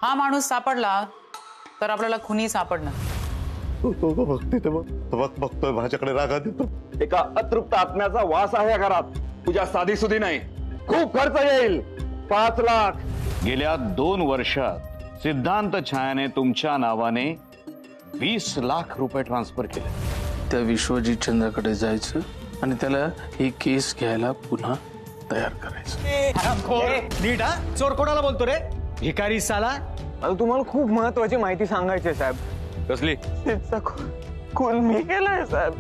हा माणूस सापडला तर आपल्याला खुनी सापडणार. बघतोय माझ्याकडे रागात येतो. एका अतृप्त आत्म्याचा वास आहे या घरात. तुझ्या साधी सुधी नाही, खूप खर्च येईल. 5 लाख. गेल्या 2 वर्षात सिद्धांत छायाने तुमच्या नावाने 20 लाख रुपये ट्रान्सफर केले. त्या विश्वजीत चंद्राकडे जायचं आणि त्याला ही केस घ्यायला पुन्हा तयार करायचं. नीट हा, चोर कोणाला बोलतो रे? भिकारी साला. तुम्हाला खूप महत्वाची माहिती सांगायची आहे साहेब. कसली? तिचा खून मी केलाय साहेब.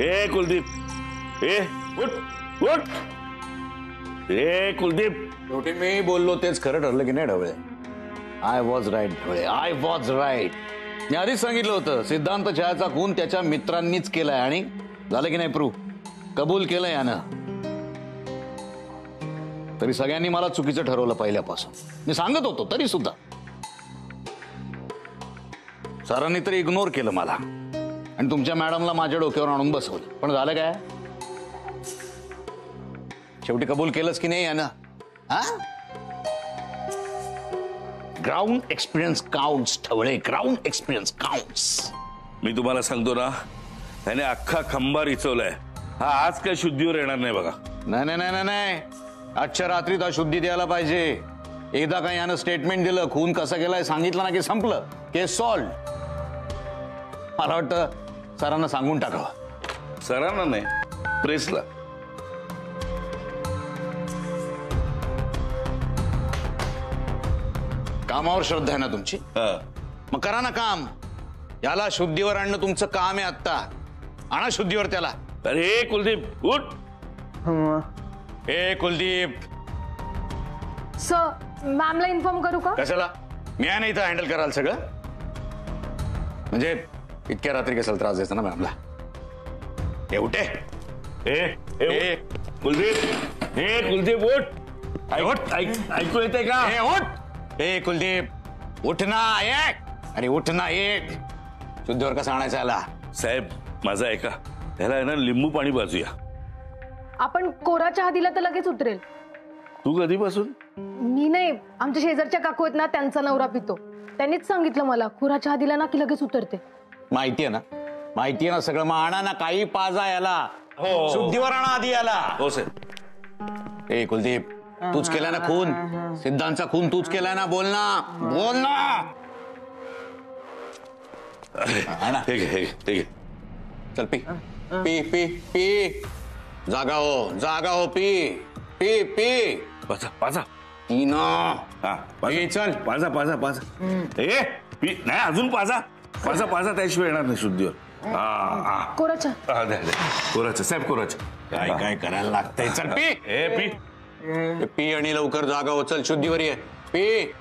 ए कुलदीप, ए उठ उठ. ए कुलदीप, शेवटी मी बोललो तेच खरं ठरलं की नाही Dhawale? I was right Dhawale, I was right. मी आधीच सांगितलं होतं सिद्धांत छायाचा खून त्याच्या मित्रांनीच केलाय आणि झालं की नाही प्रूफ? कबूल केलं यानं. तरी सगळ्यांनी मला चुकीचं ठरवलं पहिल्यापासून. मी सांगत होतो तरी सुद्धा सरांनी तरी इग्नोर केलं मला आणि तुमच्या मॅडमला माझ्या डोक्यावर आणून बसवलं. पण झालं काय? शेवटी कबूल केलंच की नाही यानं? हा? Ground experience counts Dhawale, ground experience counts. मी तुम्हाला सांगतो ना, त्याने अख्खा खंबा रिचवलाय. हा आज काय शुद्धीवर येणार नाही बघा. नाही नाही नाही नाही, आजच्या रात्रीत अशुद्धी द्यायला पाहिजे. एकदा का यानं स्टेटमेंट दिलं, खून कसा केलाय सांगितलं ना की संपलं, केस सॉल्व्ड. मला वाटतं सरांना सांगून टाकावं. सरांना नाही, प्रेसला. कामावर श्रद्धा आहे ना तुमची? मग करा ना काम. याला शुद्धीवर आणणं तुमचं काम आहे. आत्ता आणा शुद्धीवर त्याला. अरे कुलदीप उठ. ए कुलदीप. सर, मॅमला इन्फॉर्म करू का? कशाला? मी आहे ना इथं हँडल कराल सगळं. म्हणजे इतक्या रात्री कशाला त्रास द्यायचा ना मॅमला? उठे. ए कुलदीप, ए कुलदीप उठ. ऐकू येते का? उठ. ए कुलदीप उठ ना एक. अरे उठ ना एक. शुद्धीवर कसा आणायचा याला? साहेब माझा ऐका, त्याला आहे ना लिंबू पाणी पाजूया. आपण कोरा चहा दिला तर लगेच उतरेल. तू कधीपासून? मी नाही, आमच्या शेजारच्या काकू आहेत ना, त्यांचा नवरा पितो. त्यांनीच सांगितलं मला, कोरा चहा दिला ना की लगेच उतरते. माहितीये ना, माहितीये ना सगळं. मग आणा ना, काही पाजा याला. हो. शुद्धीवर आणा आधी याला. हो साहेब. ए कुलदीप, तूच केलाय ना खून? सिद्धांतचा खून तूच केलाय ना? बोल ना, बोल ना. ठीक आहे, ठीक आहे. चल पी पी पी पी. जागा हो. पी पी पी. पाजा पाजा. पी ना. हा चल. पाजा पाजा पाजा. ए पी नाही, अजून पाजा. पाजा पाजा, त्याशिवाय येणार नाही शुद्धीवर. कोरा चहा. द्या कोराचं साहेब, कोराचं. काय करायला लागतंय? चल पी. ए पी पी आणि लवकर जागा हो. चल शुद्धीवर ये. पी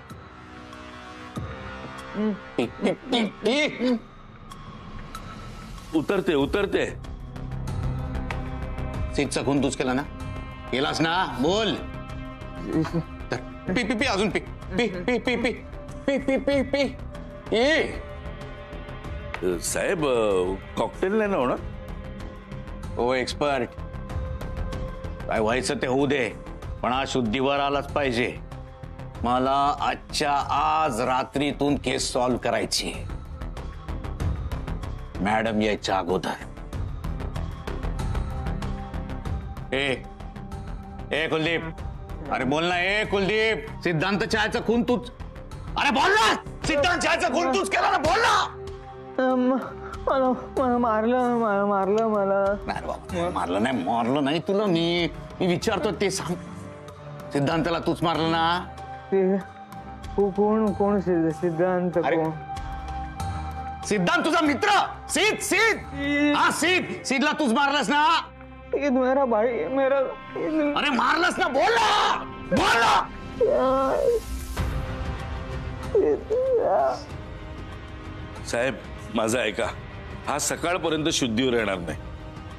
पी पी पी पी. उतरते. सीटचा खून तूच केला ना? केलास ना? बोल. पी पी पी. अजून पी पी पी पी पी पी पी पी पी. ए साहेब, कॉकटेल नाही ना होणार? ओ एक्सपर्ट, काय व्हायचं ते होऊ दे, पण आज शुद्धीवर आलाच पाहिजे. मला आजच्या आज रात्रीतून केस सॉल्व्ह करायची. मॅडम यायच्या अगोदर. ए कुलदीप, अरे बोल ना. ए कुलदीप, सिद्धांत छायाचा खून तूच. अरे बोल ना, सिद्धांत छायाचा खून तूच केला ना? बोल ना. मारलं मला. मारलं नाही तुला. मी विचारतो ते सांग. सिद्धांतला तूच मारलं ना? कोण सिद्धांत? सिद्धांत तुझा मित्र. सीदला तूच मारलंस ना? मेरा भाई मेरा. अरे मारलंस ना? बोल ना. साहेब माझा ऐका, हा सकाळपर्यंत शुद्धीवर येणार नाही.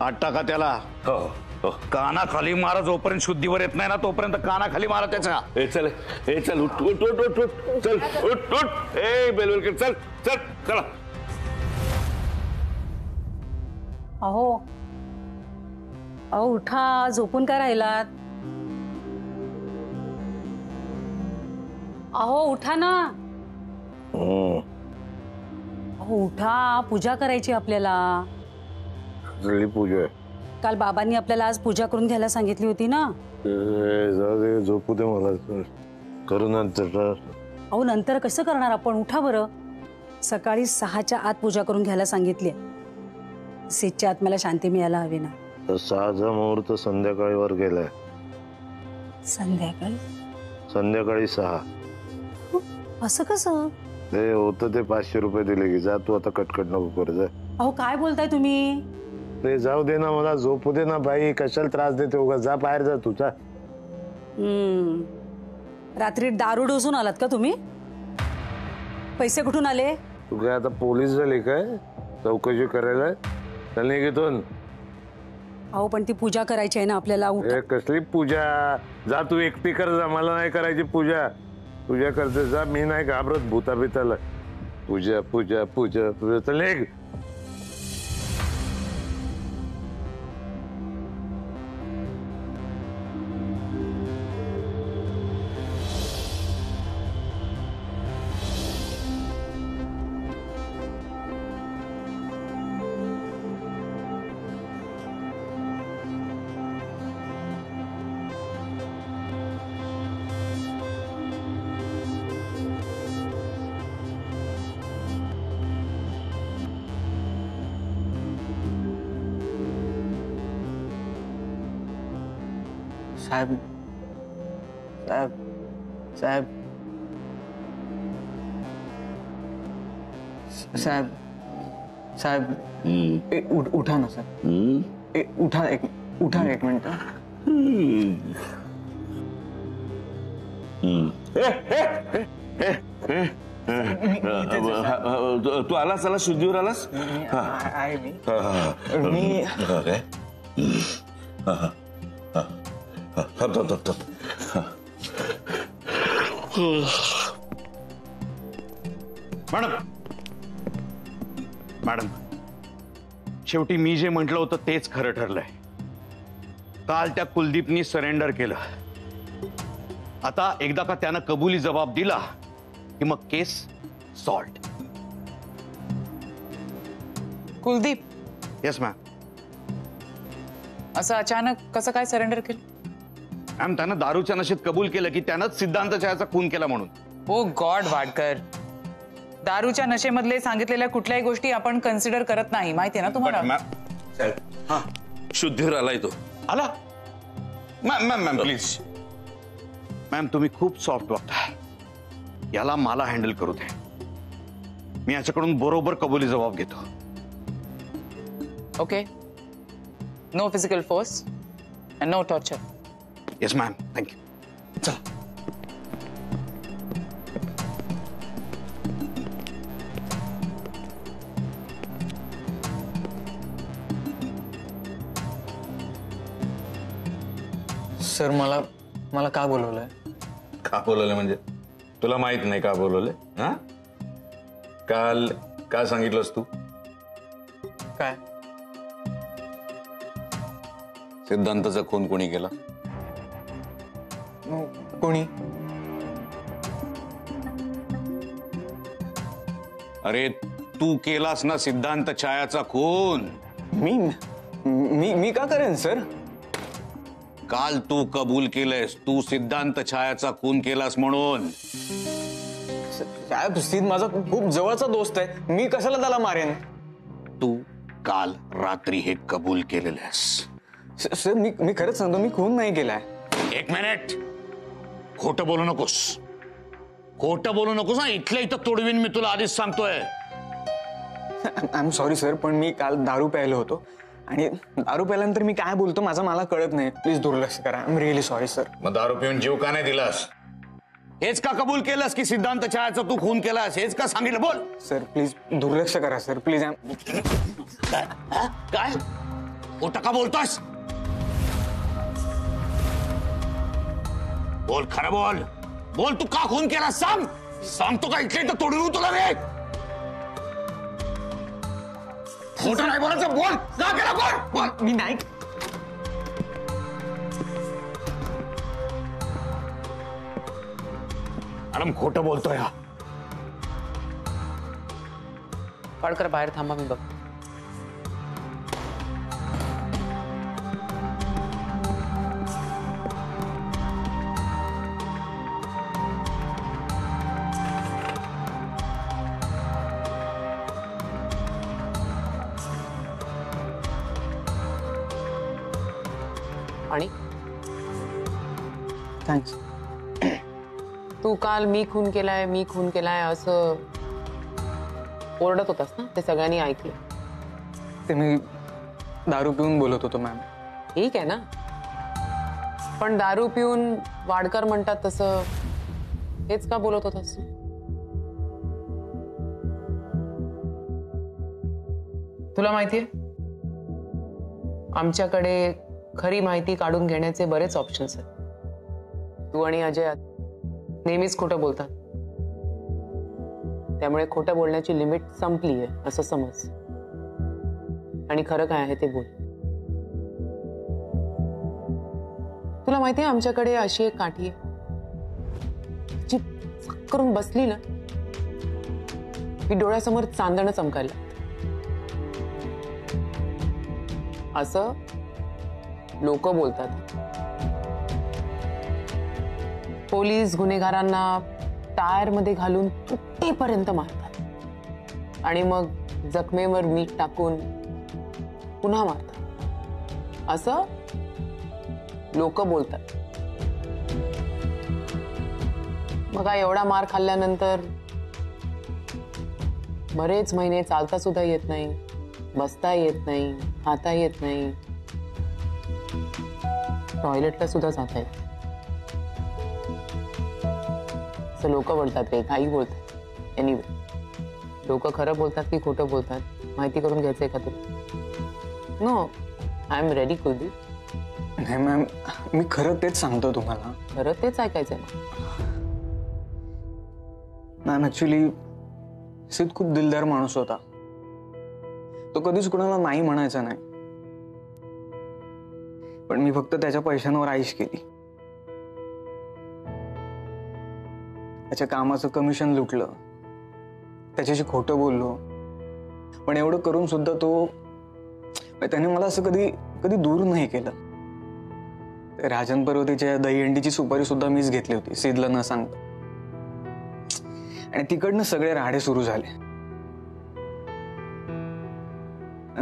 8 टाका त्याला. हो. कानाखाली मारा. जोपर्यंत शुद्धीवर येत नाही ना तोपर्यंत कानाखाली मारा त्याचा. चल उठ उठ उठ उठ उठ. चल उठ. ए बेलवेलकर, चल चल चला. अहो उठा, झोपून काय राहिलात? अहो उठा ना. अहो उठा, पूजा करायची आपल्याला. पूजा आहे. काल बाबांनी आपल्याला आज पूजा करून घ्यायला सांगितली होती ना. झोपू दे मला, करू नंतर. अहो नंतर कसं करणार आपण, उठा बरं. सकाळी 6च्या आत पूजा करून घ्यायला सांगितली. 6च्या आत मला शांती मिळायला हवी ना. तर 6चा मुहूर्त संध्याकाळी वर गेलाय. संध्याकाळी 6. असं कसं? ते होतं ते 500 रुपये दिले की जा तू आता, कटकट नको कर जा. अहो काय बोलताय तुम्ही? ते जाऊ दे ना, मला झोपू दे ना बाई, कशाला त्रास देते उगा, जा बाहेर जा तुझा. रात्री दारू डोसून आलात का तुम्ही? पैसे कुठून आले? तू काय आता पोलीस झाली काय चौकशी करायला? त्याने घेतून. अहो पण ती पूजा करायची आहे ना आपल्याला. कसली पूजा? जा तू एकटी कर जा, मला नाही करायची पूजा. पूजा करते जा, मी नाही घाबरत भूता बिताला. पूजा पूजा पूजा पूजा चल निघ. साहेब साहेब साहेब साहेब साहेब उठा ना सर. उठा एक मिनिट. तू आलास शुद्धीवर आलास? आहे मी. मॅडम शेवटी मी जे म्हटलं होतं तेच खरं ठरलंय. काल त्या कुलदीपनी सरेंडर केलं. आता एकदा का त्यानं कबुली जबाब दिला की मग केस सॉल्ट. Kuldeep yes ma'am. असं अचानक कसं काय सरेंडर केलं? मॅम त्यानं दारूच्या नशेत कबूल केलं की त्यानंच सिद्धांत छायाचा खून केला म्हणून. ओ गॉड वाडकर, दारूच्या नशेमधले सांगितलेल्या कुठल्याही गोष्टी आपण कन्सिडर करत नाही, माहितीये ना तुम्हाला. शुद्धीवर आलाय तो. आला? Ma'am please. मॅम तुम्ही खूप सॉफ्ट वागता. याला मला हँडल करू दे. मी याच्याकडून बरोबर कबुली जबाब घेतो. Okay, no physical force and no torture. Yes ma'am, thank you. चला. सर मला का बोलवलंय? का बोलवलंय म्हणजे तुला माहित नाही का बोलवलंय? हा, काल काय सांगितलंस तू? काय? सिद्धांताचा खून कोणी केला? कोणी? अरे तू केलास ना सिद्धांत छायाचा खून. मी का करेन सर? काल तू कबूल केलंयस तू सिद्धांत छायाचा खून केलास म्हणून. साहेब सिद्ध माझा खूप जवळचा दोस्त आहे, मी कशाला त्याला मारेन? तू काल रात्री हे कबूल केलेलंस. सर मी खरंच सांगतो, मी खून नाही केलाय. एक मिनिट, खोटं बोलू नकोस. खोटं बोलू नकोस ना. इथल्या इथं तोडवीन मी तुला, आधीच सांगतोय. आय एम सॉरी सर, पण मी काल दारू प्यायलो होतो आणि दारू प्यायल्यानंतर मी काय बोलतो मला कळत नाही. प्लीज दुर्लक्ष करा. I am really sorry sir. मग दारू पिऊन जीव का नाही दिलास? हेच का कबूल केलंस की सिद्धांत छायाचा तू खून केलास? हेच का सांगितलं? बोल सर, प्लीज दुर्लक्ष करा सर, प्लीज. काय खोटं का बोलतोस? बोल, खरं बोल. बोल, तू का खून केला? सांगतो का इथले तर तोडून तुला रे. खोटं नाही बोलायचं. बोल, का केला? बोल. मी नाही. मॅडम खोटं बोलतोय हा. वाडकर बाहेर थांबा, मी बघ. आणि थँक्स. तू काल मी खून केलाय असं ओरडत होतास ना, ते सगळ्यांनी ऐकलं. ते मी दारू पिऊन बोलत होतो मॅम. ठीक आहे ना, पण दारू पिऊन वाडकर म्हणतात तसं हेच का बोलत होतास? तुला माहितीये, आमच्याकडे खरी माहिती काढून घेण्याचे बरेच ऑप्शन्स आहेत. तू आणि अजय नेहमीच खोटं बोलतात, त्यामुळे खोटं बोलण्याची लिमिट संपली आहे असं समज, आणि खरं काय आहे ते बोल. तुला माहितीये, आमच्याकडे अशी एक काठी आहे जी करून बसली ना की डोळ्यासमोर चांदणं चमकायला लागतं. असं लोक बोलतात. पोलीस गुन्हेगारांना टायर मध्ये घालून तुटेपर्यंत मारतात आणि मग जखमेवर मीठ टाकून पुन्हा मारतात. असं लोक बोलतात. मग एवढा मार खाल्ल्यानंतर बरेच महिने चालता सुद्धा येत नाही, बसता येत नाही, खाता येत नाही, टॉयलेटला सुद्धा जाता येत. असं लोक बोलतात रे, काही बोलतात. एनिवे, लोक खरं बोलतात की खोटं बोलतात माहिती करून घ्यायचंय का तुला? No, I am ready Kuldeep. नाही मॅम, मी खरं तेच सांगतो तुम्हाला. खरं तेच ऐकायचंय मॅम. ऍक्च्युली सिद्ध खूप दिलदार माणूस होता. तो कधीच कुणाला नाही म्हणायचा नाही, पण मी फक्त त्याच्या पैशांवर आईश केली. त्याच्या कामाचं कमिशन लुटलं, त्याच्याशी खोटं बोललो, पण एवढं करून सुद्धा त्याने मला असं कधी कधी दूर नाही केलं. राजन पर्वतीच्या दहीहंडीची सुपारी सुद्धा मीच घेतली होती सिद्धला न सांगता, आणि तिकडनं सगळे राडे सुरू झाले.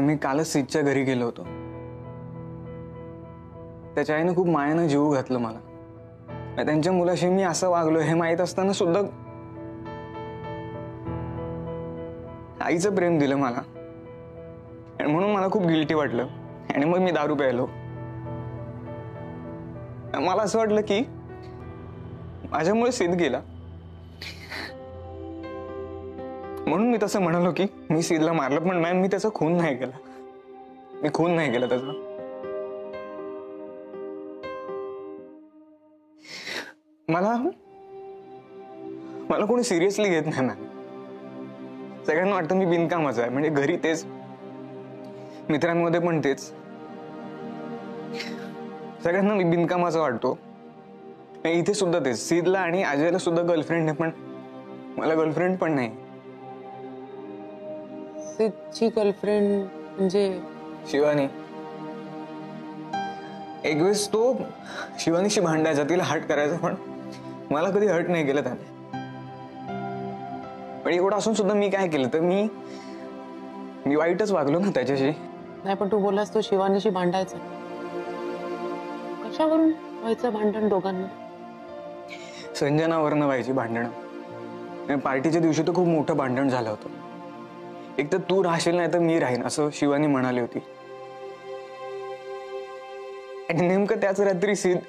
मी कालच सिद्धच्या घरी गेलो होतो. त्याच्या आईनं खूप मायानं जीव घातलं मला. त्यांच्या मुलाशी मी असं वागलो हे माहित असताना सुद्धा आईचं प्रेम दिलं मला, आणि म्हणून मला खूप गिल्टी वाटलं, आणि मग मी दारू प्यायलो. मला असं वाटलं की माझ्यामुळे सिद्ध गेला, म्हणून मी तसं म्हणालो की मी सिद्धला मारलं. पण मॅम, मी त्याचा खून नाही केला. मी खून नाही केला त्याचा. मला कोणी सिरियसली घेत नाही मॅम. सगळ्यांना वाटतं मी बिनकामाचा आहे. म्हणजे घरी तेच, मित्रांमध्ये पण तेच, सगळ्यांना मी बिनकामाचा वाटतो. इथे सुद्धा तेच. सिद्धला आणि अजयला सुद्धा गर्लफ्रेंड आहे, पण मला गर्लफ्रेंड पण नाही. सिद्धची गर्लफ्रेंड म्हणजे शिवानी. एक वेळेस तो शिवानीशी भांडायचा, तिला हर्ट करायचा, पण मला कधी हर्ट नाही केलं त्याने. पण एवढं असून सुद्धा मी काय केलं तर मी वाईटच वागलो ना त्याच्याशी. नाही, पण तू बोललास तो शिवानीशी भांडायचा. कशावरून व्हायचं भांडण दोघांना? संजनावरनं व्हायची भांडणं. पार्टीच्या दिवशी तर खूप मोठं भांडण झालं होतं. एक तर तू राहशील नाही तर मी राहीन असं शिवानी म्हणाली होती. आणि नेमकं त्याच रात्री सिद्ध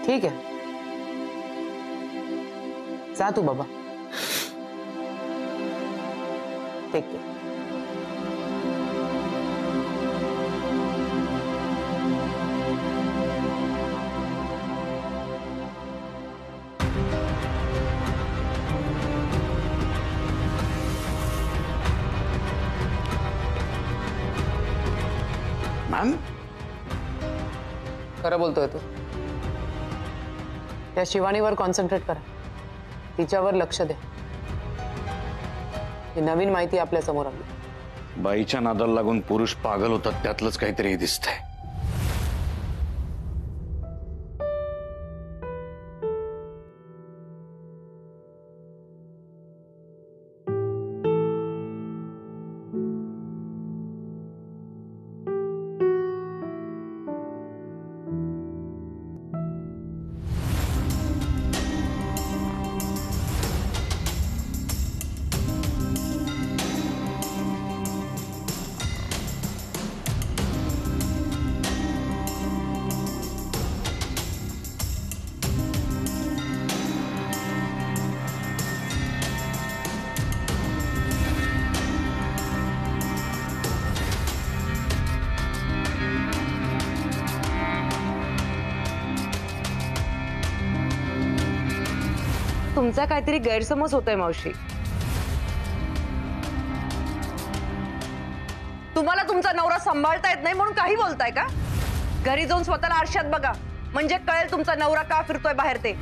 ठीक आहे, जा तू बाबा. Take care. मॅम खरं बोलतोय तू. त्या शिवानीवर कॉन्सन्ट्रेट करा, तिच्यावर लक्ष द्या. ही नवीन माहिती आपल्या समोर आली. बाईच्या नादाला लागून पुरुष पागल होतात त्यातलंच काहीतरी दिसतंय. तुमचा काहीतरी गैरसमज होतोय मावशी. तुम्हाला तुमचा नवरा सांभाळता येत नाही म्हणून काही बोलताय का? घरी जाऊन स्वतःला आरशात बघा, म्हणजे कळेल तुमचा नवरा का फिरतोय बाहेर ते.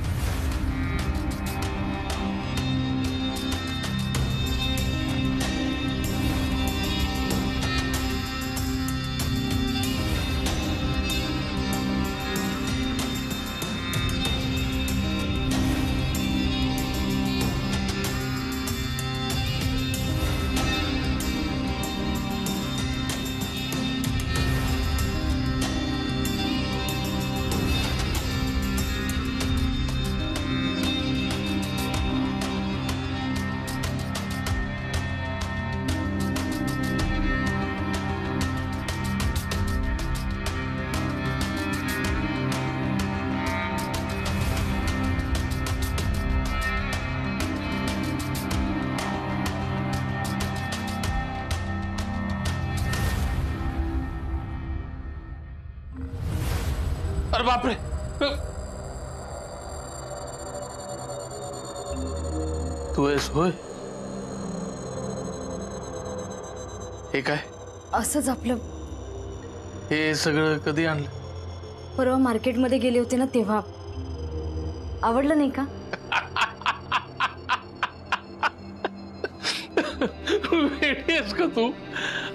अरे बापरे, तू आहेस होय? हे काय? असंच आपलं हे सगळं कधी आणलं? परवा मार्केटमध्ये गेले होते ना तेव्हा. आवडलं नाही का? वेडी आहेस का तू?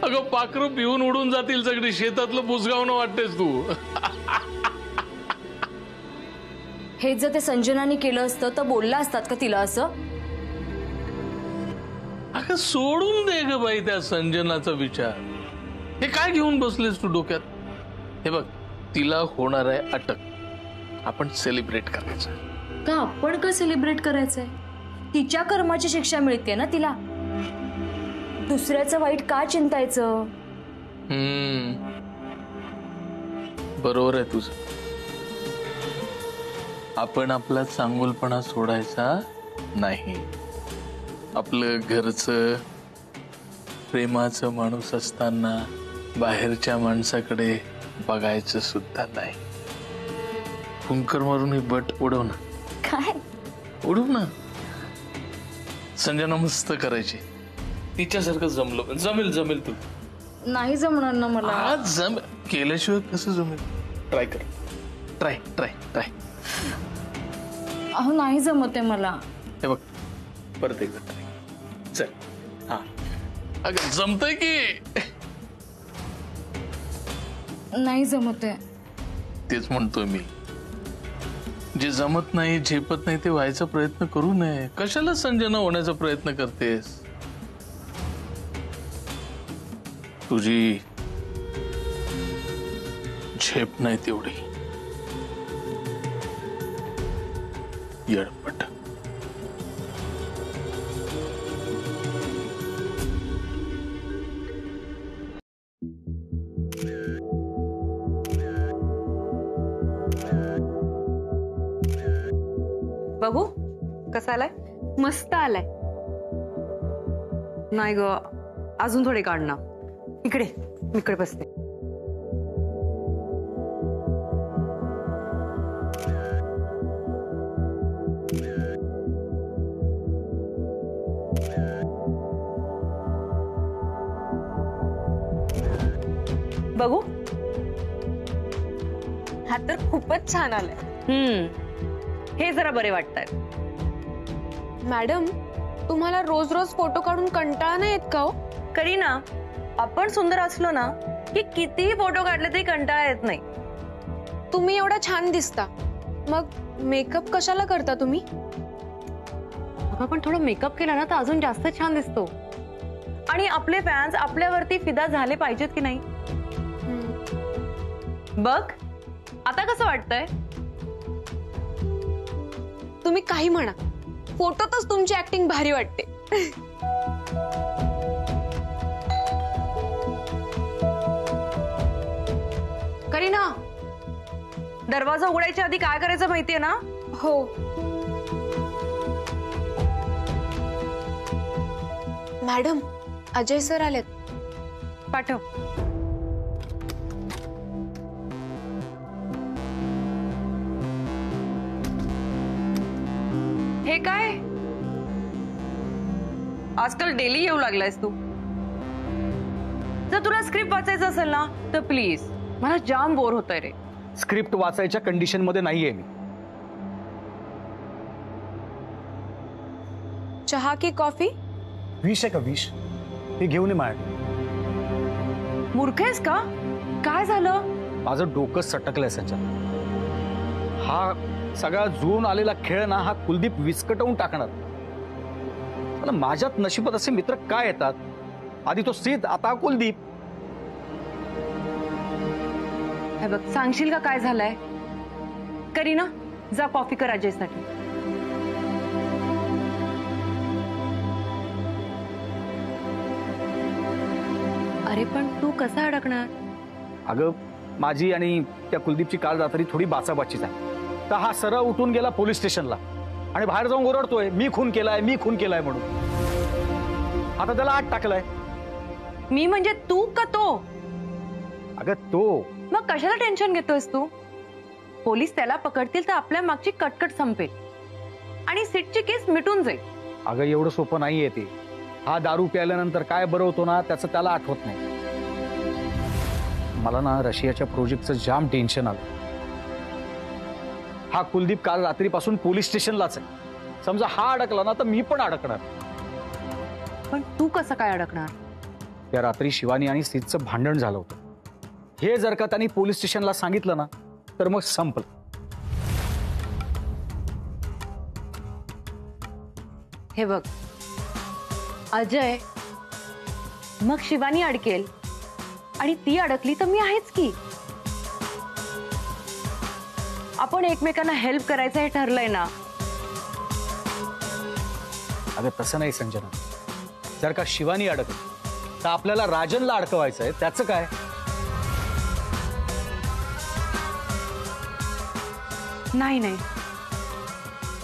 अगं पाखरं पिऊन उडून जातील सगळी, शेतातलं बुसगावणं वाटतेस तू. हे जर ते संजनाने केलं असतं तर बोलला असतात का तिला असं? अगं सोडून दे ग बाई त्या संजनाचा विचार. हे काय घेऊन बसलेस तू डोक्यात? हे बघ, तिला होणार आहे अटक. आपण सेलिब्रेट करायचं का? आपण का सेलिब्रेट करायचंय? तिच्या कर्माची शिक्षा मिळते ना तिला. दुसऱ्याचं वाईट का चिंतायचं? बरोबर आहे तुझं. आपण आपला चांगुलपणा सोडायचा नाही. आपलं घरचं प्रेमाचं माणूस असताना बाहेरच्या माणसाकडे बघायचं सुद्धा नाही. फुंकर मारून ही बट उडव ना. काय उडव ना. संजना मस्त करायची, तिच्यासारखं जमलं. जमेल जमेल तू. नाही जमणार ना मला. आज जम केल्याशिवाय कसं जमेल? ट्राय कर. Try try try. अहो नाही जमत आहे मला. हे बघ, परत एकदा ट्राय. चल. हा अगं जमतंय की? नाही जमत आहे. तेच म्हणतोय मी. जे जमत नाही, झेपत नाही ते व्हायचा प्रयत्न करू नये. कशाला संजना होण्याचा प्रयत्न करतेस? तुझी झेप नाही तेवढी. येडपट. बघू कसा आलाय? मस्त आलाय. नाही ग, अजून थोडे काढ ना. इकडे इकडे बसते. बघू हा तर खूपच छान आलाय. हे जरा बरे वाटतायत. मॅडम, तुम्हाला रोज रोज फोटो काढून कंटाळा नाही येत का हो? करीना, आपण सुंदर असलो ना की कितीही फोटो काढले तरी कंटाळा येत नाही. तुम्ही एवढा छान दिसता, मग मेकअप कशाला करता तुम्ही? आपण थोडं मेकअप केला ना तर अजून जास्त छान दिसतो. आणि आपले फॅन्स आपल्यावरती फिदा झाले पाहिजेत की नाही. बघ आता कसं वाटतंय? तुम्ही काही म्हणा, फोटोतच तुमची ऍक्टिंग भारी वाटते. करीना, दरवाजा उघडायच्या आधी काय करायचं माहितीये ना? हो. मॅडम, अजय सर आलेत. पाठव. हे काय? आजकाल डेली येऊ लागलायस तू. जर तुला स्क्रिप्ट वाचायचं असेल ना तर प्लीज, मला जाम बोर होतंय रे. स्क्रिप्ट वाचायच्या कंडिशन मध्ये नाहीये मी. चहा की कॉफी? विष आहे का विष? हे घेऊन ये माझ्या. मूर्ख आहेस का? काय झालं? माझं डोकं सटकलंय संजय. हा सगळा जुळून आलेला खेळ ना, हा कुलदीप विस्कटवून टाकणार. पण माझ्यात नशिबात असे मित्र काय येतात? आधी तो सिद्ध, आता कुलदीप. हे बघ, सांगशील का काय झालंय? करीना, जा कॉफी कर अजयसाठी. अरे पण तू कसा अडकणार? अगं, माझी आणि त्या कुलदीपची काल रात्री थोडी बाचाबाचीच आहे. तर हा सरळ उठून गेला पोलीस स्टेशनला आणि बाहेर जाऊन ओरडतोय, मी खून केलाय, मी खून केलाय म्हणून. आता त्याला आत टाकलाय. मी म्हणजे तू का तो? अगं तो. मग कशाला टेन्शन घेतोयस तू? पोलीस त्याला पकडतील तर आपल्या मागची कटकट संपेल आणि सीटची केस मिटून जाईल. अगं, एवढं सोपं नाहीये ते. हा दारू प्यायल्यानंतर काय बरं होतो ना, त्याचं त्याला आठवत नाही. मला ना रशियाच्या प्रोजेक्टचं जाम टेन्शन आलं. हा कुलदीप काल रात्रीपासून पोलीस स्टेशनलाच आहे. समजा हा अडकला ना तर मी पण अडकणार. पण तू कसं काय अडकणार? त्या रात्री शिवानी आणि सीतचं भांडण झालं होतं. हे जर का त्यांनी पोलीस स्टेशनला सांगितलं ना तर मग संपलं. हे बघ अजय, मग शिवानी अडकेल आणि ती अडकली तर मी आहेच की. आपण एकमेकांना हेल्प करायचं हे ठरलंय ना. अगं तसं नाही संजना. जर का शिवानी अडकली तर आपल्याला राजनला अडकवायचंय, त्याचं काय? नाही नाही,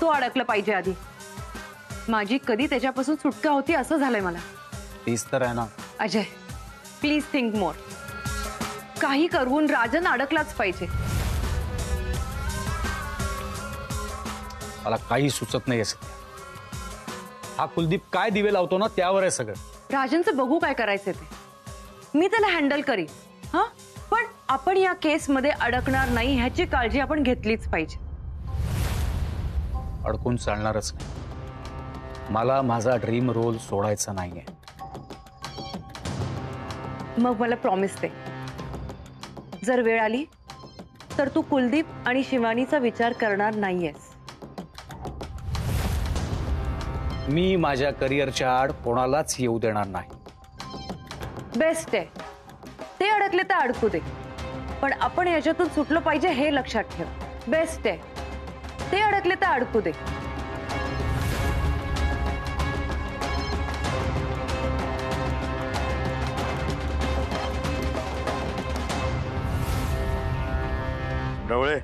तो अडकलं पाहिजे आधी. माझी कधी त्याच्यापासून सुटका होती असं झालंय मला. तीच तर आहे ना. Ajay please think more. काही करून राजन अडकलाच पाहिजे. मला काही सुचत नाही सध्या. हा कुलदीप काय दिवे लावतो ना त्यावर आहे सगळं. राजनचं बघू काय करायचं ते. मी त्याला हँडल करीन. हा, पण आपण या केसमध्ये अडकणार नाही ह्याची काळजी आपण घेतलीच पाहिजे. अडकून चालणारच नाही. मला माझा ड्रीम रोल सोडायचा नाहीये. मग मला प्रॉमिस दे, जर वेळ आली तर तू कुलदीप आणि शिवानीचा विचार करणार नाहीयेस. मी माझ्या करिअरच्या आड कोणालाच येऊ देणार नाही. बेस्ट आहे. ते अडकले तर अडकू दे, पण आपण याच्यातून सुटलो पाहिजे हे लक्षात ठेव. बेस्ट आहे. ते अडकले तर अडकू दे. ढवळे,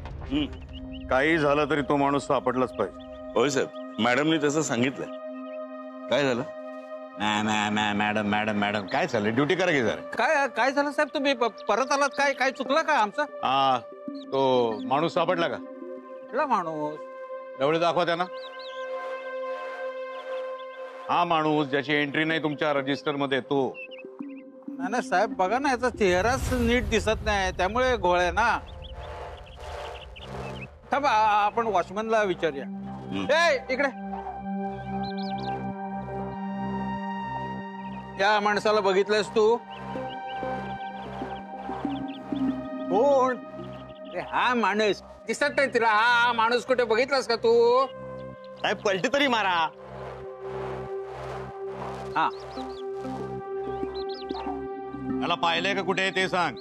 काही झालं तरी तो माणूस सापडलाच पाहिजे. होय साहेब, मॅडमनी तसं सांगितलंय. काय झालं? मॅडम मॅडम मॅडम काय चाललंय? ड्युटी करा की जरा. काय काय झालं साहेब? तुम्ही परत आलात? काय काय चुकलं का आमचं? हा, तो माणूस सापडला का? कुठला माणूस? ढवळे दाखवा त्यांना. हा माणूस ज्याची एंट्री नाही तुमच्या रजिस्टर मध्ये, तो. नाही साहेब, बघा ना, याचा चेहराच नीट दिसत नाही, त्यामुळे घोळ आहे ना. थांब आपण वॉचमॅनला विचारूया. ए इकडे, या माणसाला बघितलंस तू? कोण? हा माणूस दिसत नाही तुला? हा माणूस कुठे बघितलास का तू? साहेब पलटी तरी मारा. हा, त्याला पाहिलंय का कुठे ते सांग.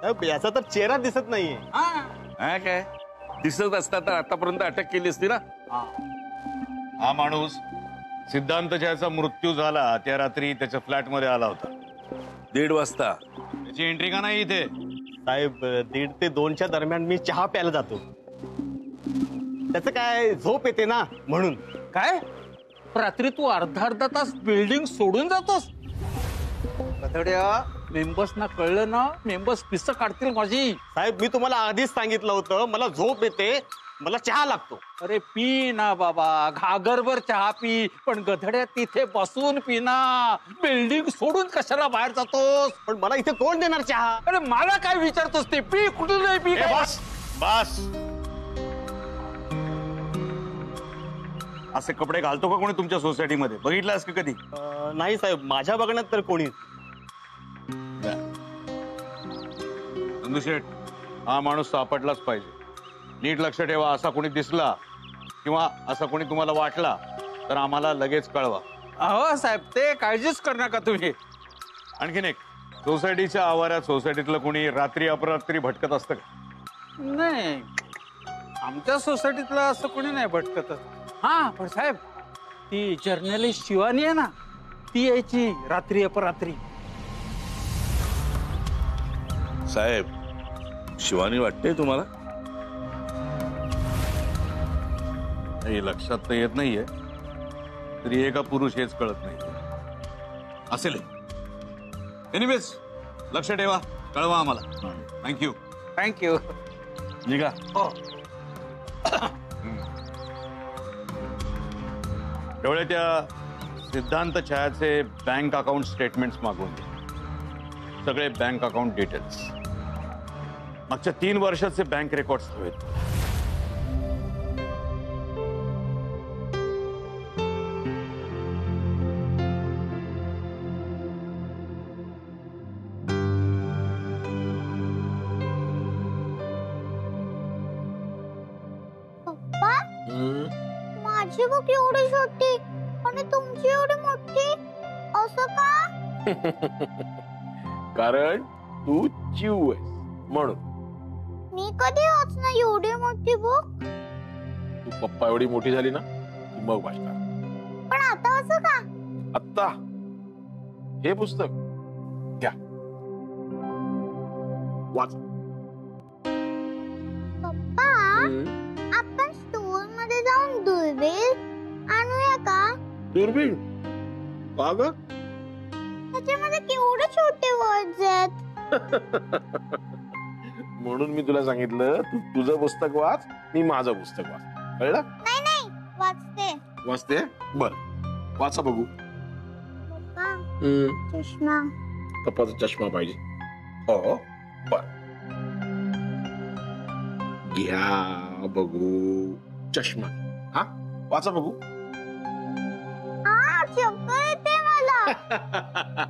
साहेब याचा तर चेहरा दिसत नाहीये. हा काय दिसत असता तर आतापर्यंत अटक केली असती ना. हा माणूस सिद्धांतच्या मृत्यू झाला त्या रात्री त्याच्या फ्लॅट मध्ये आला होता 1:30 वाजता. त्याची एंट्री का नाही इथे? साहेब 1:30 ते 2च्या दरम्यान मी चहा प्यायला जातो. त्याचं काय झोप येते ना म्हणून. काय रात्री तू अर्धा तास बिल्डिंग सोडून जातोस? कथड्या, मेंबर्सना कळलं ना, मेंबर्स पिस्स काढतील माझी. साहेब मी तुम्हाला आधीच सांगितलं होतं मला झोप येते, मला चहा लागतो. अरे पी ना बाबा, घागरभर चहा पी, पण गधड्या तिथे बसून पी ना. बिल्डिंग सोडून कशाला बाहेर जातोस? पण मला इथे कोण देणार चहा? अरे मला काय विचारतोस? ते पी, कुठे नाही पी. बस बस. असे कपडे घालतो का कोणी तुमच्या सोसायटीमध्ये? बघितलास का कधी? नाही साहेब, माझ्या बघण्यात तर कोणी. शेठ, हा माणूस सापडलाच पाहिजे. नीट लक्ष ठेवा. असा कोणी दिसला किंवा असा कोणी तुम्हाला वाटला तर आम्हाला लगेच कळवा. अहो साहेब, ते काळजीच कर नका तुम्ही. आणखीन एक, सोसायटीच्या आवारात सोसायटीतलं कोणी रात्री अपरात्री भटकत असतं का? नाही, आमच्या सोसायटीतलं असं कोणी नाही भटकत. हा पण साहेब, ती जर्नलिस्ट शिवानी आहे ना, ती यायची रात्री अपरात्री. साहेब, शिवानी वाटते तुम्हाला? हे लक्षात तर येत नाहीये. तरी एका पुरुष हेच कळत नाही असेल. एनिवेज, लक्ष ठेवा, कळवा आम्हाला. थँक्यू. थँक्यू. निघा. हो. तेवढ्या त्या सिद्धांत छायाचे बँक अकाउंट स्टेटमेंट्स मागवून घे. सगळे बँक अकाउंट डिटेल्स, मागच्या 3 वर्षाचे बँक रेकॉर्ड्स हवेत. पप्पा, माझी बुक एवढी छोटी आणि तुमची एवढी मोठी, असं का? कारण तू चिव आहेस म्हणून. मी कधी वाचणार एवढी मोठी बुक? तू पप्पा एवढी मोठी झाली ना की मग वाचणार. पण आता असं का? आत्ता हे पुस्तक घ्या, वाच. पप्पा, आपण स्टोर मध्ये जाऊन दुर्बीण आणूया का? दुर्बीण? का ग? त्याच्यामध्ये केवढे छोटे वर्ड्स आहेत. म्हणून मी तुला सांगितलं तू तुझं पुस्तक वाच, मी माझं पुस्तक वाच. कळलं? नाही नाही, वाचते. वाचते? बर, वाचा बघू. पप्पा, चष्मा. पप्पाचा चष्मा पाहिजे? हो, बर. घ्या बघू चष्मा. हा, वाचा बघू. चक्कर येते मला.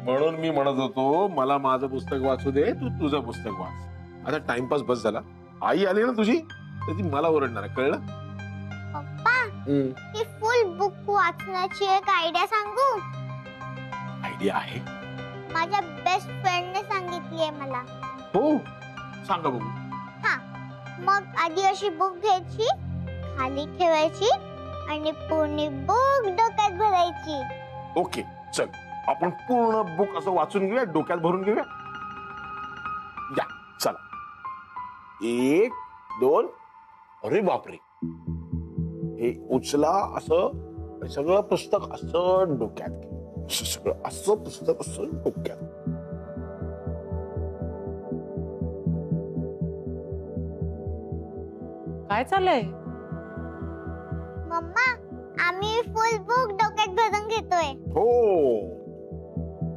म्हणून मी म्हणत होतो मला माझं पुस्तक वाचू दे, तू तुझं पुस्तक वाच. आता टाइमपास बस झाला. आई आली ना तुझी तर ती मला ओरडणार आहे, कळलं? पप्पा, ही फुल बुक वाचण्याची एक आयडिया सांगू? आयडिया आहे? माझ्या बेस्ट फ्रेंडने सांगितली आहे मला. हो, सांगा बघू. हा, मग आधी अशी बुक घ्यायची, खाली ठेवायची आणि पूर्ण बुक डोक्यात भरायची. ओके, चल आपण पूर्ण बुक असं वाचून घेऊया, डोक्यात भरून घेऊया. या चला. 1 2. अरे बापरे, हे उचला असं, सगळं पुस्तक असं डोक्यात घे. सगळं असं पुस्तक असं डोक्यात. काय चाललंय? मम्मा, आम्ही फुल बुक डोक्यात भरून घेतोय. हो.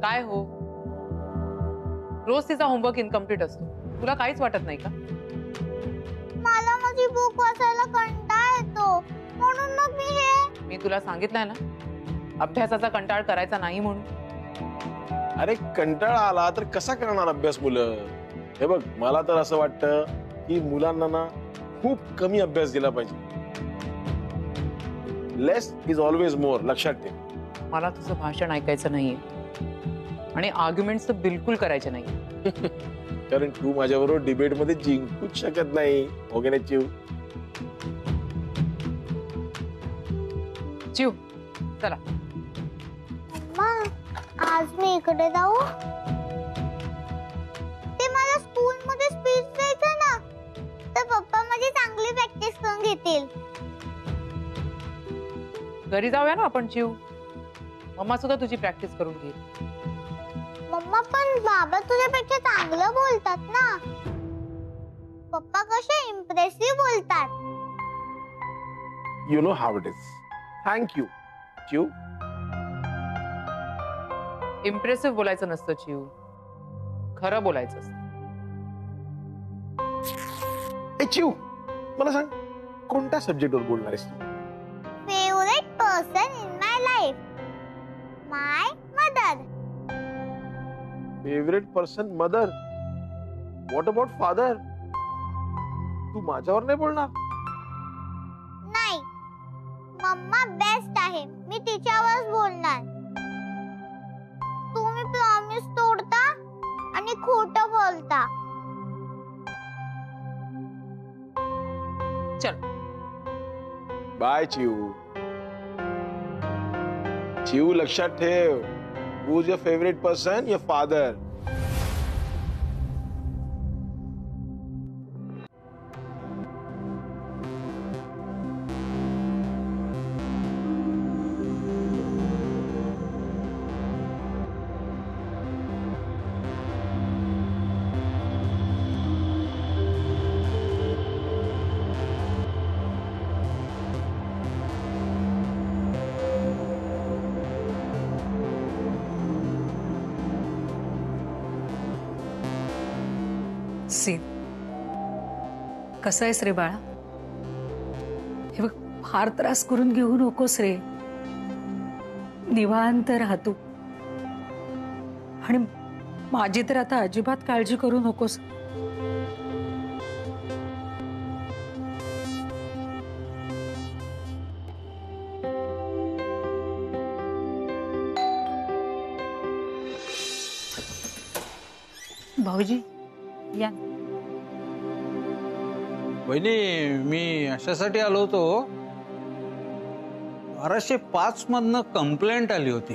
काय हो, रोज तिचा होमवर्क इनकम्प्लीट असतो. तुला काहीच वाटत नाही का? मला माझी बुक वाचायला कंटाळा येतो, म्हणून मग मी तुला सांगितलंय ना अभ्यासाचा कंटाळ करायचा नाही म्हणून. अरे कंटाळा आला तर कसा करणार अभ्यास मुलं? हे बघ, मला तर असं वाटतं की मुलांना ना खूप कमी अभ्यास दिला पाहिजे. लेस इज ऑलवेज मोर. लक्षात ठेव. मला तुझं भाषण ऐकायचं नाहीये आणि आर्ग्युमेंट्स तर बिलकुल करायचे नाही. कारण तू माझ्याबरोबर डिबेट मध्ये जिंकूच शकत नाही. हो की नाही चिव? चिव चला. मम्मा, आज मी इकडे जाऊ? ते मला स्कूल मध्ये स्पीच द्यायचं ना, तर पप्पा माझी चांगली प्रॅक्टिस करून घेतील. घरी जाऊया ना आपण चिव. मम्मा सुद्धा तुझी प्रॅक्टिस करून घे. मम्मा, पण बाबा तुझ्यापेक्षा चांगलं बोलतात ना. पप्पा कसे इम्प्रेसिव्ह बोलतात. You know how it is. Thank you चिव. इम्प्रेसिव्ह बोलायचं नसतं चिव, खरं बोलायचं असतं. ए चिव, मला सांग, कोणत्या सब्जेक्टवर बोलणार आहेस तू? Favourite person in my life, my mother. Favourite person mother. What about father? तू माझ्यावर नाही बोलणार? नाही, मम्मा बेस्ट आहे, मी तिच्यावरच बोलणार. तुम्ही प्रॉमिस तोडता आणि खोटं बोलता. चल बाय चिव. चिव लक्षात ठेव, who is your favourite person? Your father. सीत, कसा आहेस रे बाळा? हे बघ, फार त्रास करून घेऊ नकोस रे. निवांत राहा तू. आणि माझी तर आता अजिबात काळजी करू नकोस. भाऊजी या. वहिनी, मी अशासाठी आलो होतो, 1205 मधनं कंप्लेंट आली होती.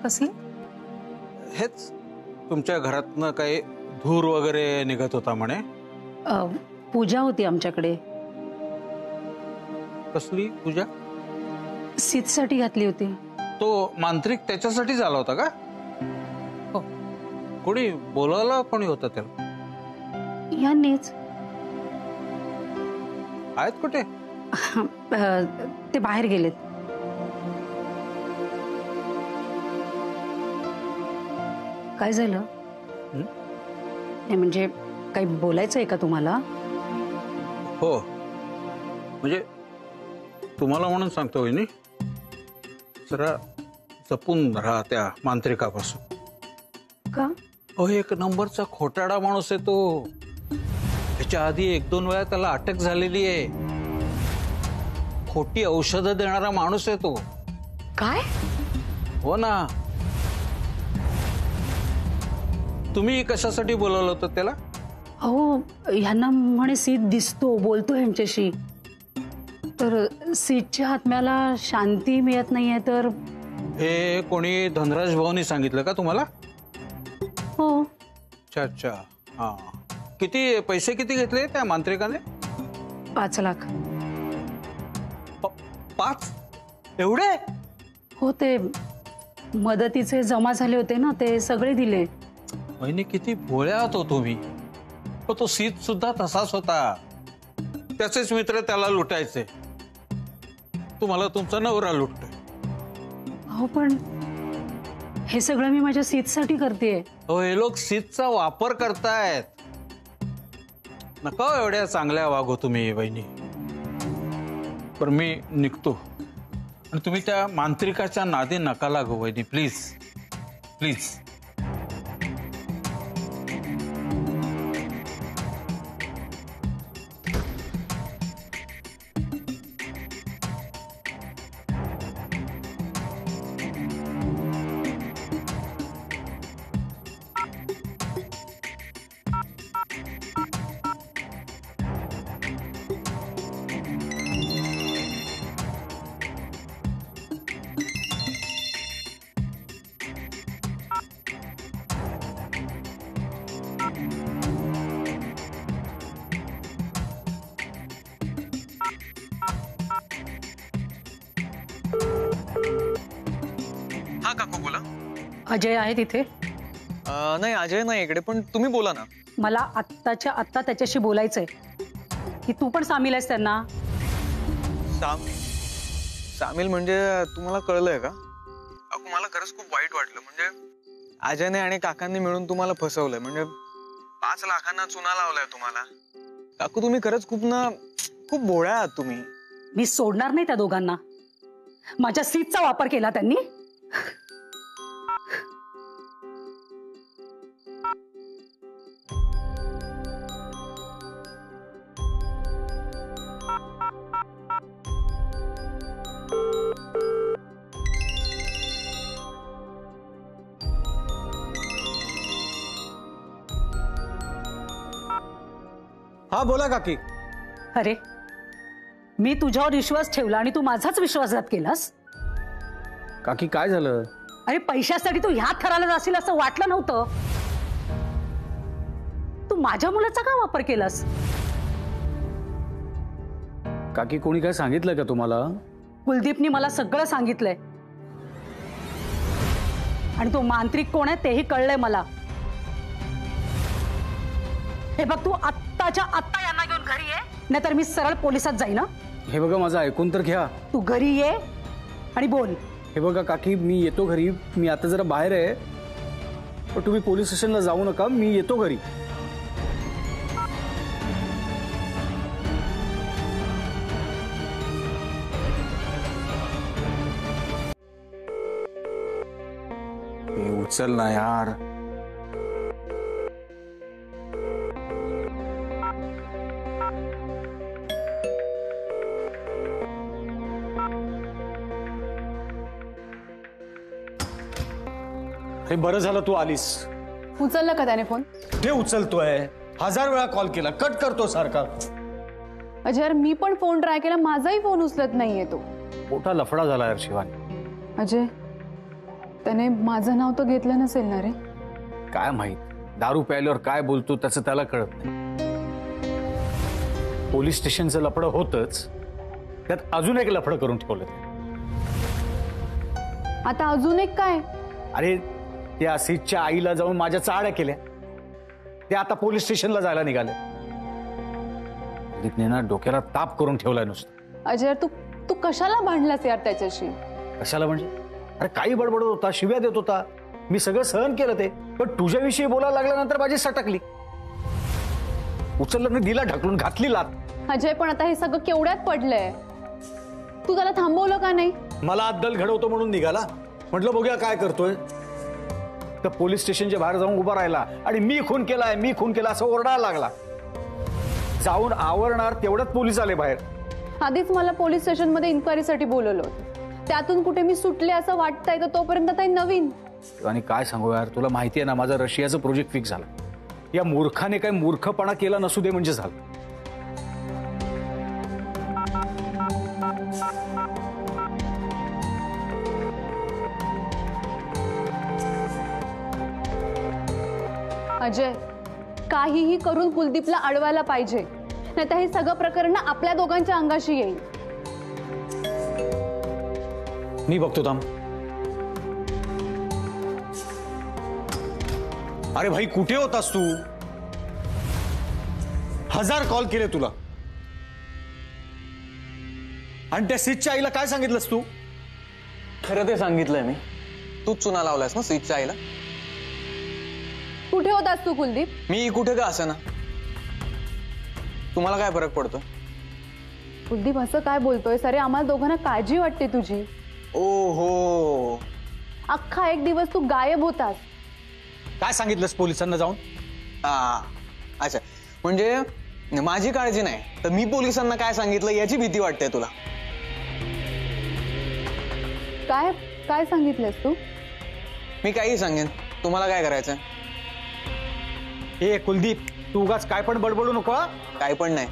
कसली? हेच तुमच्या घरातनं काही धूर वगैरे निघत होता म्हणे. पूजा होती आमच्याकडे. कसली पूजा? सीतसाठी घातली होती. तो मांत्रिक त्याच्यासाठी आला होता का? हो. कोणी बोलायला कोणी होतं त्याला? यांनीच. आहेत कुठे? ते बाहेर गेलेत. काय झालं? नाही म्हणजे काही बोलायचं आहे का तुम्हाला? हो, म्हणजे तुम्हाला म्हणून सांगतो वहिनी, जरा जपून राहा त्या मांत्रिकापासून. का? एक नंबरचा खोटाडा माणूस आहे तो. त्याच्या आधी 1-2 वेळा त्याला अटक झालेली आहे. खोटी औषधं देणारा माणूस आहे तो. काय? हो ना. तुम्ही कशासाठी बोलवलं होतं त्याला? अहो, ह्यांना म्हणे सीत दिसतो, बोलतो यांच्याशी. तर सीतच्या आत्म्याला शांती मिळत नाहीये. तर हे कोणी धनराज भाऊनी सांगितलं का तुम्हाला? हो. अच्छा अच्छा. हा, किती पैसे किती घेतले त्या मांत्रिकाने? 5 लाख. 5? एवढे? हो, ते मदतीचे जमा झाले होते ना, ते सगळे दिले. वहिनी, किती भोळ्या आहात हो तुम्ही. तो सीत सुद्धा तसाच होता. त्याचेच मित्र त्याला लुटायचे. तुम्हाला तुमचा नवरा लुटतोय. हो, पण हे सगळं मी माझ्या सीटसाठी करतेय. हो, हे लोक सीटचा वापर करतायत. नका हो एवढ्या चांगल्या वागो तुम्ही बहिणी. पण मी निघतो आणि तुम्ही त्या मांत्रिकाच्या नादी नका लागो वहिनी, प्लीज प्लीज. हा काकू बोला. अजय आहे तिथे? नाही अजय नाही इकडे, पण तुम्ही बोला ना. मला आत्ताच्या आत्ता त्याच्याशी बोलायचंय की तू पण सामील आहेस त्यांना. सामील म्हणजे तुम्हाला कळलंय का? काकू मला खरंच खूप वाईट वाटलं. म्हणजे अजयने आणि काकांनी मिळून तुम्हाला फसवलंय. म्हणजे 5 लाखांना चुना लावलाय तुम्हाला. काकू तुम्ही खरंच खूप भोळ्या आहात तुम्ही. मी सोडणार नाही त्या दोघांना. माझ्या सीटचा वापर केला त्यांनी. हा बोला काकी. अरे मी तुझ्यावर विश्वास ठेवला आणि तू माझाच विश्वासघात केलास. काकी काय झालं? अरे पैशासाठी तू ह्या थराला जाशील असं वाटलं नव्हतं. तू माझ्या मुलाचा का वापर केलास? काकी कोणी काय सांगितलं का तुम्हाला? कुलदीपनी मला सगळं सांगितलंय आणि तो मांत्रिक कोण आहे तेही कळलंय मला. हे बघ तू आत्ताच्या आत्ता यांना घेऊन घरी ये, नाहीतर मी सरळ पोलिसात जाईन. हे बघा माझं ऐकून तर घ्या. तू घरी ये आणि बोल. हे बघा काकी मी येतो घरी. मी आता जरा बाहेर आहे, पण तुम्ही पोलीस स्टेशनला जाऊ नका. मी येतो घरी. उचल ना यार. हे बरं झालं तू आलीस. उचलला का त्याने फोन? ते उचलतोय. 1000 वेळा कॉल केला, कट करतो सारखा. अजय मी पण फोन ट्राय केला, माझाही फोन उचलत नाहीये तो. मोठा लफडा झाला यार शिवानी. अजय त्याने माझं नाव तर घेतलं नसेल ना रे? काय माहित, दारू प्यायल्यावर काय बोलतो त्याचं त्याला कळत नाही. पोलीस स्टेशनचं लफडं होतच, त्यात अजून एक लफडं करून ठेवलं. आता अजून एक काय? अरे त्या सीटच्या आईला जाऊन माझ्या चाड्या केल्या. ते आता पोलीस स्टेशनला जायला निघाले. दीपने ना डोक्याला ताप करून ठेवलाय नुसतं. अजय तू कशाला भांडलास यार त्याच्याशी? कशाला म्हणजे? अरे काही बडबडत होता, शिव्या देत होता. मी सगळं सहन केलं ते, पण तुझ्याविषयी बोलायला लागल्यानंतर माझी सटकली. उचललं, दिला ढकलून, घातली लात. अजय पण आता हे सगळं केवढ्यात पडलंय. तू त्याला थांबवलं का नाही? मला अद्दल घडवतो म्हणून निघाला. म्हटलं बघूया काय करतोय. तर पोलीस स्टेशनच्या बाहेर जाऊन उभा राहिला आणि मी खून केला असं ओरडायला लागला. जाऊन आवरणार तेवढ्यात पोलीस आले बाहेर. आधीच मला पोलीस स्टेशन मध्ये इन्क्वायरीसाठी बोलवलं होतं. त्यातून कुठे मी सुटले असं वाटतंय, तर तोपर्यंत काही नवीन. आणि काय सांगू यार, तुला माहिती आहे ना माझा रशियाचं प्रोजेक्ट फिक्स झाला. या मूर्खाने काय मूर्खपणा केला नसू दे म्हणजे झालं. अजय काहीही करून कुलदीपला अडवायला पाहिजे, नाहीतर हे सगळं प्रकरण आपल्या दोघांच्या अंगाशी येईल. मी बघतो थांब. अरे भाई कुठे होतास तू? 1000 कॉल केले तुला. आणि त्या सीटच्या आईला काय सांगितलंस तू? खरं ते सांगितलंय मी. तूच चुना लावलास ना सीटच्या आईला? कुठे होतास तू कुलदीप? मी कुठे का असं ना, तुम्हाला काय फरक पडतो? कुलदीप असं काय बोलतोय? अरे आम्हाला दोघांना काळजी वाटते तुझी. ओहो, अख्खा एक दिवस तू गायब होतास. काय सांगितलंस पोलिसांना जाऊन? हा अच्छा, म्हणजे माझी काळजी नाही तर मी पोलिसांना काय सांगितलं याची भीती वाटते तुला? काय काय सांगितलंस तू? मी काही सांगेन, तुम्हाला काय करायचं? हे कुलदीप, तू उगाच काय पण बडबडू नको. काय पण नाही,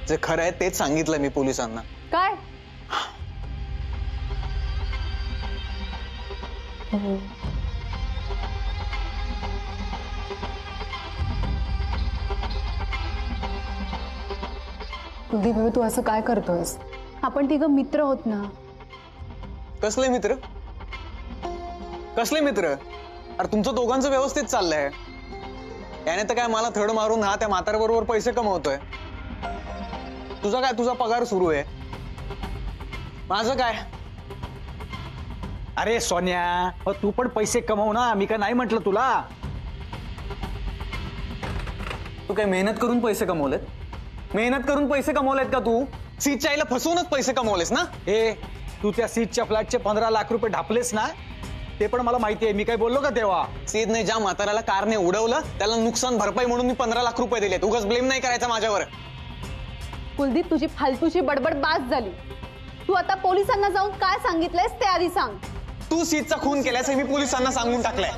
जे खरं आहे तेच सांगितलं मी पोलिसांना. काय? कुलदीप तू असं काय करतोयस? आपण तिघं मित्र होत ना. कसले मित्र? कसले मित्र? अरे तुमचं दोघांचं व्यवस्थित चाललंय. याने तर काय मला थड मारून हा त्या म्हाताऱ्याबरोबर पैसे कमवतोय. तुझा काय, तुझा पगार सुरू आहे, माझं काय? अरे सोन्या, तू पण पैसे कमव ना, मी काय नाही म्हटलं तुला. तू काय मेहनत करून पैसे कमवलेत? मेहनत करून पैसे कमवलेत का तू? सीटच्या आईला फसवूनच पैसे कमवलेस ना? ए, तू त्या सीटच्या फ्लॅटचे 15 लाख रुपये ढापलेस ना, ते पण मला माहिती आहे. मी काय बोललो का तेव्हा? सीटने ज्या म्हाताऱ्याला कारने उडवलं त्याला नुकसान भरपाई म्हणून मी 15 लाख रुपये दिलेत. उगाच ब्लेम नाही करायचा माझ्यावर. कुलदीप, तुझी फालतूची बडबड बास झाली. तू आता पोलिसांना जाऊन काय सांगितलंयस ते आधी सांग. तू सीटचा खून केल्यास हे मी पोलिसांना सांगून टाकलंय.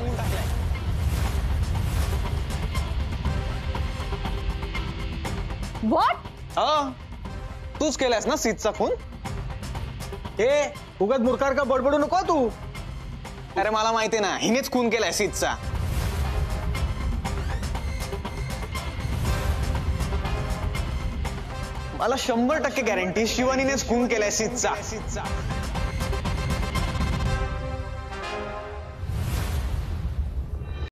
व्हॉट? हा, तूच केलास ना सीटचा खून? ए, उगाच मूर्खार का बडबडू नको तू. अरे मला माहिती ना, हिनेच खून केलाय सीटचा. मला 100% गॅरंटी शिवानीनेच खून केलाय सीटचा.